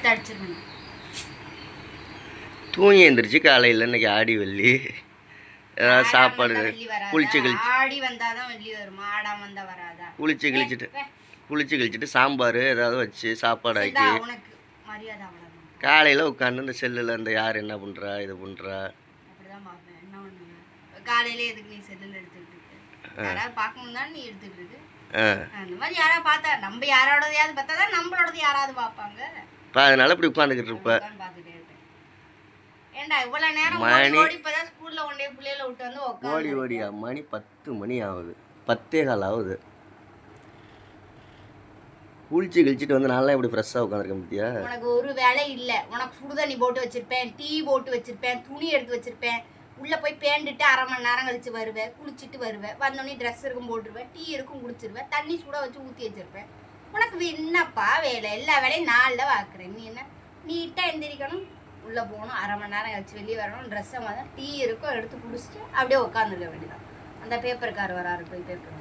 எடுத்து அடிச்சிருக்கணும். தூங்கி எழுந்திரிச்சு காலையில் இன்னைக்கு ஆடி வெள்ளி ஏதாவது சாப்பாடு குளிச்சு ஆடி வந்தாதான் வெள்ளி வருமா? ஆடாம வந்தா வராதா? குளிச்சு கழிச்சிட்டு சாம்பார் ஏதாவது வச்சு சாப்பாடு ஆக்கி உனக்கு மரியாதை அவ்வளோதான். காலையில் உட்காந்து இந்த செல்லில் இந்த யார் என்ன பண்ணுறா இது பண்ணுறா அப்படிதான் பார்ப்பேன். என்ன பண்ணுவேன் காலையில எதுக்கு நீ செல்லில் எடுத்துக்கிட்டு இருக்கு? யாராவது பார்க்கணும் தான் நீ எடுத்துக்கிட்டு இருக்கு. அந்த மாதிரி யாராவது பார்த்தா நம்ம யாரோடதையாவது பார்த்தா தான் நம்மளோடது யாராவது பார்ப்பாங்க. அதனால இப்படி உட்காந்துக்கிட்டு இருப்ப. பார்த்துட்டே இருப்பேன். ஏண்டா இவ்வளோ நேரம் ஓடி இப்போதான் ஸ்கூலில் கொண்டே பிள்ளைகளை விட்டு வந்து உட்காந்து ஓடியா மணி 10 மணி ஆகுது, 10:15 ஆகுது. குளிச்சு கழிச்சிட்டு வந்து நல்லா இப்படி ஃப்ரெஷ்ஷாக உட்காந்துருக்க முடியா? உனக்கு ஒரு வேலை இல்லை. உனக்கு சுடுதண்ணி போட்டு வச்சிருப்பேன், டீ போட்டு வச்சிருப்பேன், துணி எடுத்து வச்சிருப்பேன். உள்ளே போய் பேண்டுட்டு 1/2 மணி நேரம் கழிச்சு வருவேன், குளிச்சுட்டு வருவேன். வந்தோடனே ட்ரெஸ் இருக்கும் போட்டுருவேன், டீ இருக்கும் குடிச்சிருவேன், தண்ணி சூட வச்சு ஊற்றி வச்சிருப்பேன். உனக்கு என்னப்பா வேலை? எல்லா வேலையும் நாளில் பார்க்குறேன். நீ என்ன நீட்டாக எந்திரிக்கணும், உள்ளே போகணும், 1/2 மணி நேரம் கழிச்சு வெளியே வரணும், ட்ரெஸ்ஸை மாதிரி டீ இருக்கும் எடுத்து குடிச்சிட்டு அப்படியே உட்காந்துருக்க வேண்டியதான். அந்த பேப்பருக்கார் வராரு, போய் பேப்பர்